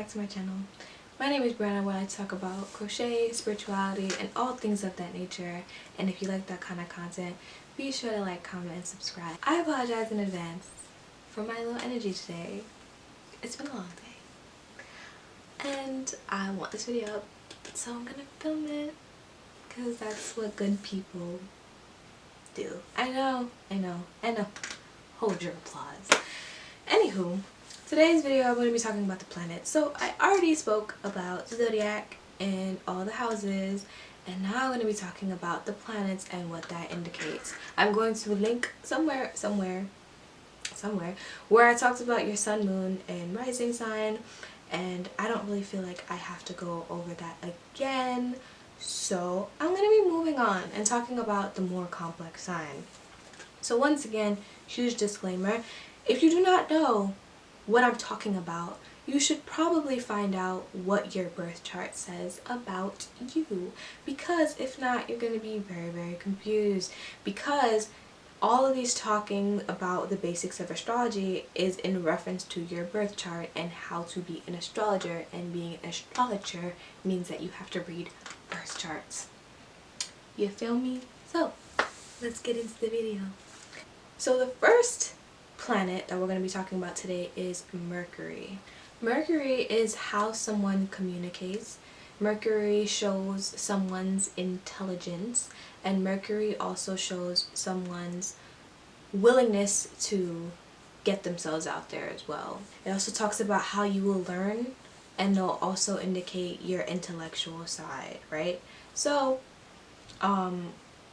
back to my channel. My name is Brianna, where I talk about crochet, spirituality, and all things of that nature. And if you like that kind of content, be sure to like, comment, and subscribe. I apologize in advance for my low energy today. It's been a long day. And I want this video up, so I'm gonna film it. Because that's what good people do. I know. Hold your applause. Anywho, today's video I'm going to be talking about the planets. So I already spoke about the zodiac and all the houses, and now I'm going to be talking about the planets and what that indicates. I'm going to link somewhere where I talked about your sun, moon, and rising sign, and I don't really feel like I have to go over that again. So I'm going to be moving on and talking about the more complex sign. So once again, huge disclaimer, if you do not know what I'm talking about, you should probably find out what your birth chart says about you, because if not, you're going to be very, very confused, because all of these talking about the basics of astrology is in reference to your birth chart and how to be an astrologer, and being an astrologer means that you have to read birth charts. You feel me? So let's get into the video. So the first planet that we're going to be talking about today is Mercury. Mercury is how someone communicates. Mercury shows someone's intelligence, and Mercury also shows someone's willingness to get themselves out there as well. It also talks about how you will learn, and they'll also indicate your intellectual side, right? So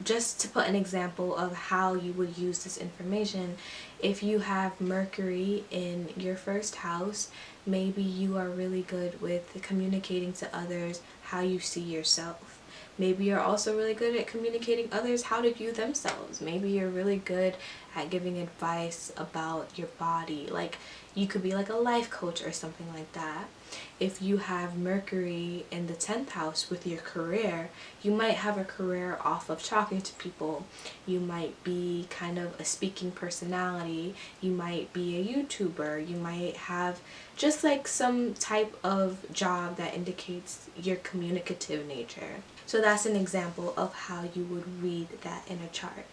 just to put an example of how you would use this information, if you have Mercury in your first house, maybe you are really good with communicating to others how you see yourself. Maybe you're also really good at communicating others how to view themselves. Maybe you're really good at giving advice about your body. Like, you could be like a life coach or something like that. If you have Mercury in the 10th house with your career, you might have a career off of talking to people. You might be kind of a speaking personality. You might be a YouTuber. You might have just like some type of job that indicates your communicative nature. So that's an example of how you would read that in a chart.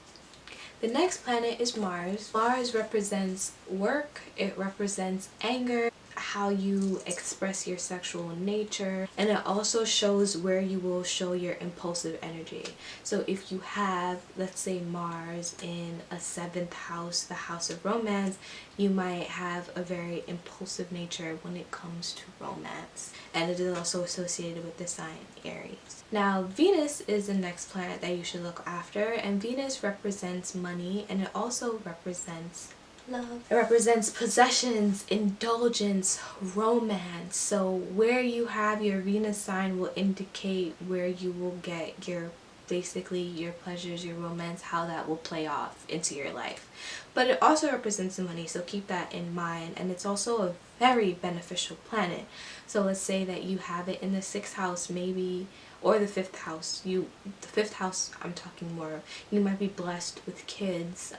The next planet is Mars. Mars represents work, it represents anger, how you express your sexual nature, and it also shows where you will show your impulsive energy. So if you have, let's say, Mars in a 7th house, the house of romance, you might have a very impulsive nature when it comes to romance. And it is also associated with the sign Aries. Now, Venus is the next planet that you should look after, and Venus represents money, and it also represents love. It represents possessions, indulgence, romance. So where you have your Venus sign will indicate where you will get your, basically your pleasures, your romance, how that will play off into your life. But it also represents the money, so keep that in mind. And it's also a very beneficial planet. So let's say that you have it in the 6th house, maybe, or the 5th house. The 5th house I'm talking more, you might be blessed with kids.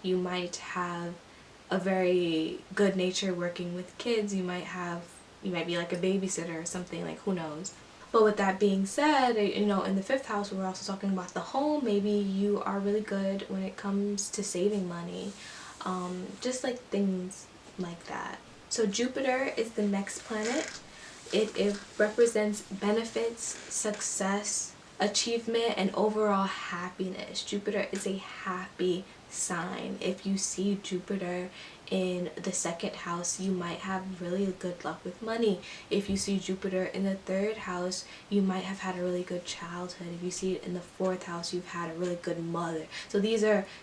You might have a very good nature working with kids. You might be like a babysitter or something, like, who knows. But with that being said, you know, in the 5th house we're also talking about the home. Maybe you are really good when it comes to saving money, just like things like that. So Jupiter is the next planet. It represents benefits, success, achievement, and overall happiness. Jupiter is a happy sign. If you see Jupiter in the 2nd house, you might have really good luck with money. If you see Jupiter in the 3rd house, you might have had a really good childhood. If you see it in the 4th house, you've had a really good mother. So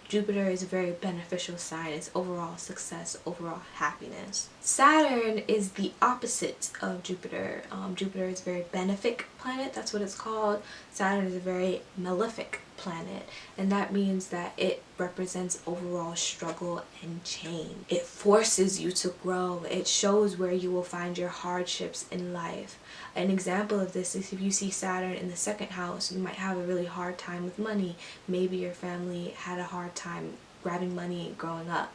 Jupiter is a very beneficial sign. It's overall success, overall happiness. Saturn is the opposite of Jupiter. Jupiter is a very benefic planet, that's what it's called. Saturn is a very malefic planet, and that means that it represents overall struggle and change. It forces you to grow. It shows where you will find your hardships in life. An example of this is if you see Saturn in the 2nd house, you might have a really hard time with money. Maybe your family had a hard time grabbing money growing up.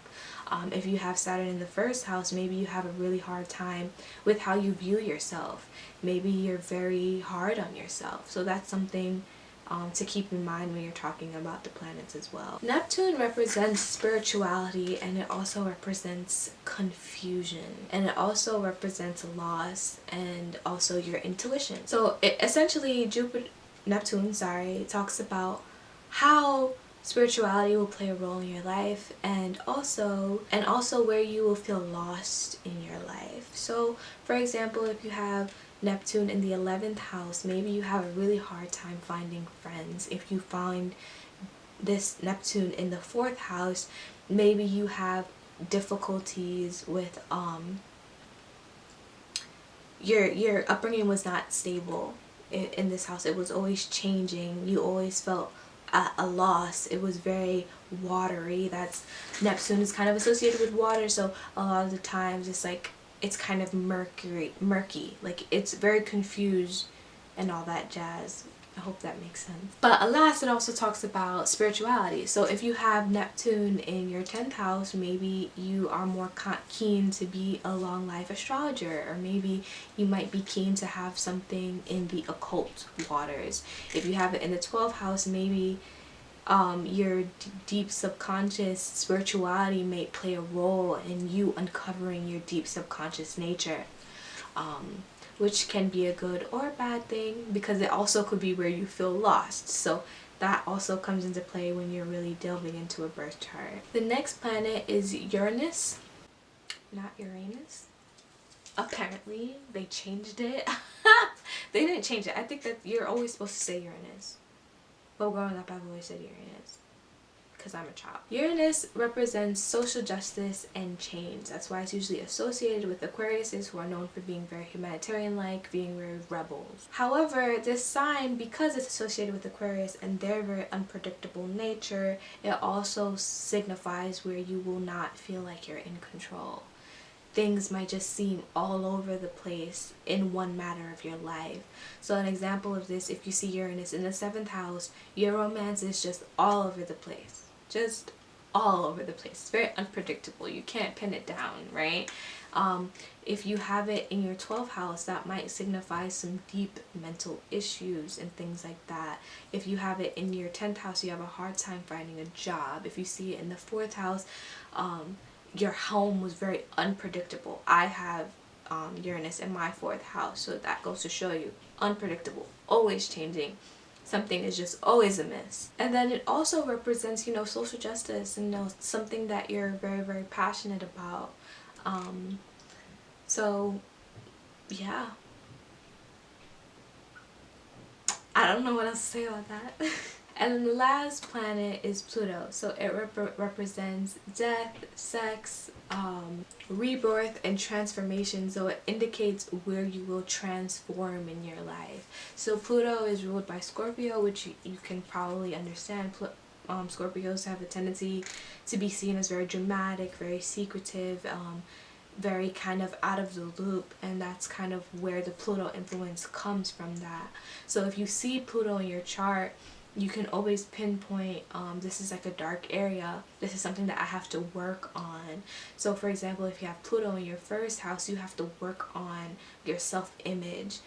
If you have Saturn in the first house, maybe you have a really hard time with how you view yourself. Maybe you're very hard on yourself. So that's something to keep in mind when you're talking about the planets as well. Neptune represents spirituality, and it also represents confusion, and it also represents loss and also your intuition. So it essentially Neptune talks about how spirituality will play a role in your life, and also where you will feel lost in your life. So for example, if you have Neptune in the 11th house, maybe you have a really hard time finding friends. If you find this Neptune in the 4th house, maybe you have difficulties with your upbringing was not stable in this house. It was always changing. You always felt a loss. It was very watery. That's Neptune is kind of associated with water, so a lot of the times it's like it's kind of murky, like it's very confused and all that jazz. I hope that makes sense. But alas, it also talks about spirituality. So if you have Neptune in your 10th house, maybe you are more keen to be a long life astrologer, or maybe you might be keen to have something in the occult waters. If you have it in the 12th house, maybe your deep subconscious spirituality may play a role in you uncovering your deep subconscious nature, which can be a good or a bad thing, because it also could be where you feel lost. So that also comes into play when you're really delving into a birth chart. The next planet is Uranus, not Uranus. Apparently they changed it. They didn't change it. I think that you're always supposed to say Uranus. But growing up, I've always said Uranus because I'm a child. Uranus represents social justice and change. That's why it's usually associated with Aquariuses, who are known for being very humanitarian-like, being very rebels. However, this sign, because it's associated with Aquarius and their very unpredictable nature, it also signifies where you will not feel like you're in control. Things might just seem all over the place in one matter of your life. So an example of this, if you see Uranus in the 7th house, your romance is just all over the place. Just all over the place. It's very unpredictable. You can't pin it down, right? If you have it in your 12th house, that might signify some deep mental issues and things like that. If you have it in your 10th house, you have a hard time finding a job. If you see it in the 4th house, your home was very unpredictable. I have Uranus in my 4th house, so that goes to show you, unpredictable, always changing. Something is just always amiss. And then it also represents, you know, social justice, and, you know, something that you're very, very passionate about. So yeah, I don't know what else to say about that. And then the last planet is Pluto. So it represents death, sex, rebirth, and transformation. So it indicates where you will transform in your life. So Pluto is ruled by Scorpio, which you can probably understand. Scorpios have a tendency to be seen as very dramatic, very secretive, very kind of out of the loop, and that's kind of where the Pluto influence comes from that. So if you see Pluto in your chart, you can always pinpoint, this is like a dark area, this is something that I have to work on. So for example, if you have Pluto in your 1st house, you have to work on your self-image.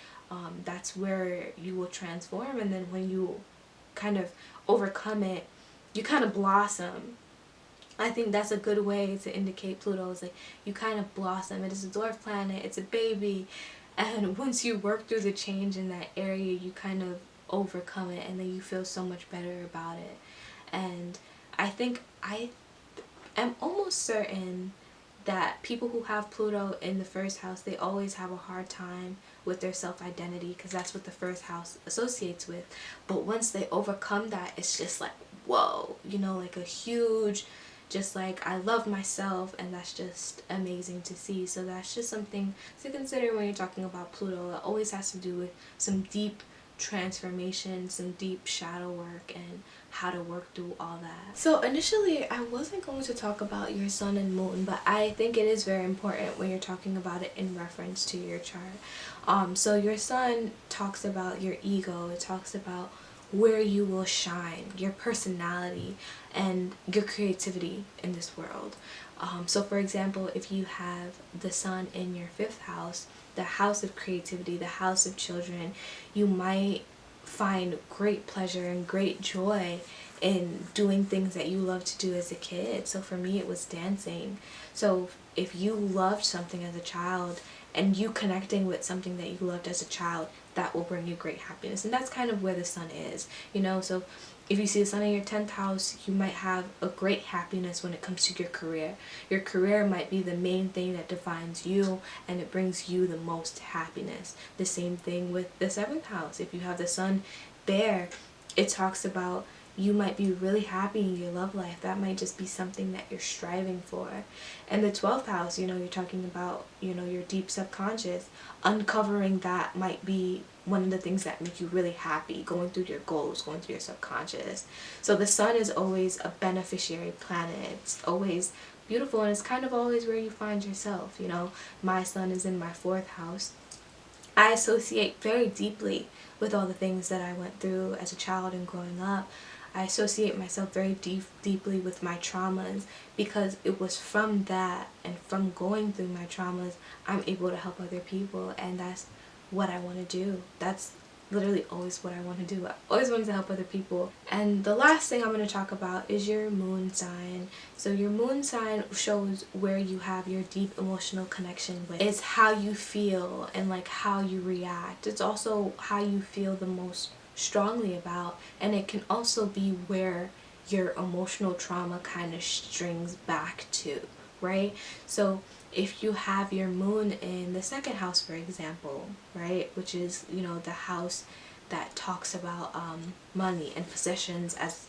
That's where you will transform, and then when you kind of overcome it, you kind of blossom. I think that's a good way to indicate Pluto, is like you kind of blossom. It is a dwarf planet, it's a baby, and once you work through the change in that area, you kind of overcome it, and then you feel so much better about it. And I think I am almost certain that people who have Pluto in the 1st house, they always have a hard time with their self-identity, because that's what the 1st house associates with. But once they overcome that, it's just like, whoa, you know, like a huge, just like, I love myself, and that's just amazing to see. So that's just something to consider when you're talking about Pluto. It always has to do with some deep transformation, some deep shadow work, and how to work through all that. So initially I wasn't going to talk about your sun and moon, but I think it is very important when you're talking about it in reference to your chart. So your sun talks about your ego, it talks about where you will shine, your personality, and your creativity in this world. So for example, if you have the sun in your 5th house, the house of creativity, the house of children, you might find great pleasure and great joy in doing things that you loved to do as a kid. So for me, it was dancing. So if you loved something as a child and you connecting with something that you loved as a child, that will bring you great happiness. And that's kind of where the sun is, you know. So if you see the sun in your 10th house, you might have a great happiness when it comes to your career. Your career might be the main thing that defines you, and it brings you the most happiness. The same thing with the 7th house. If you have the sun there, it talks about you might be really happy in your love life. That might just be something that you're striving for. And the 12th house, you know, you're talking about, you know, your deep subconscious. Uncovering that might be one of the things that make you really happy, going through your goals, going through your subconscious. So the sun is always a beneficiary planet. It's always beautiful, and it's kind of always where you find yourself. You know, my sun is in my 4th house. I associate very deeply with all the things that I went through as a child and growing up. I associate myself very deeply with my traumas, because it was from that and from going through my traumas I'm able to help other people, and that's what I want to do. That's literally always what I want to do. I always wanted to help other people. And the last thing I'm going to talk about is your moon sign. So your moon sign shows where you have your deep emotional connection with. It's how you feel and like how you react. It's also how you feel the most strongly about, and it can also be where your emotional trauma kind of strings back to, right? So if you have your moon in the 2nd house, for example, right, which is, you know, the house that talks about money and possessions as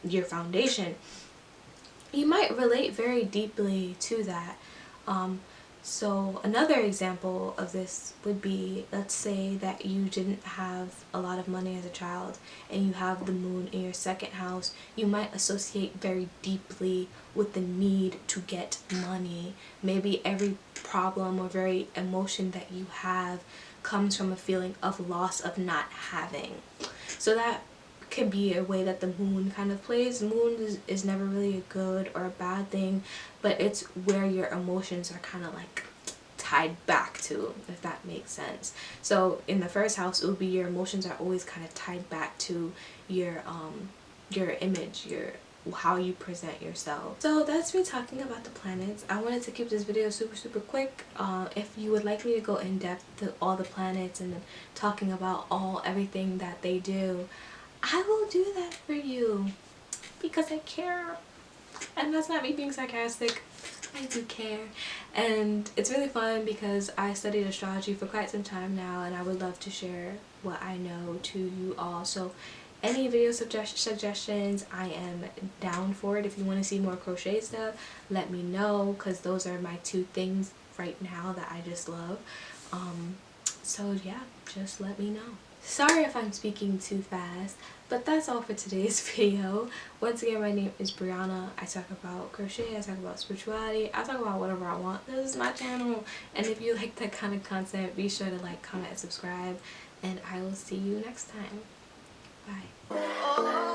your foundation, you might relate very deeply to that. So another example of this would be, let's say that you didn't have a lot of money as a child and you have the moon in your 2nd house. You might associate very deeply with the need to get money. Maybe every problem or very emotion that you have comes from a feeling of loss of not having. So that can be a way that the moon kind of plays. Moon is never really a good or a bad thing, but it's where your emotions are kind of like tied back to, if that makes sense. So in the 1st house, it would be your emotions are always kind of tied back to your image, your how you present yourself. So that's me talking about the planets. I wanted to keep this video super quick. If you would like me to go in depth to all the planets and talking about everything that they do, I will do that for you because I care. And that's not me being sarcastic. I do care. And it's really fun because I studied astrology for quite some time now, and I would love to share what I know to you all. So any video suggestions, I am down for it. If you want to see more crochet stuff, let me know, because those are my 2 things right now that I just love. So yeah, just let me know. Sorry if I'm speaking too fast, but that's all for today's video. Once again, my name is Brianna. I talk about crochet, I talk about spirituality, I talk about whatever I want. This is my channel, and if you like that kind of content, be sure to like, comment, and subscribe, and I will see you next time. Bye.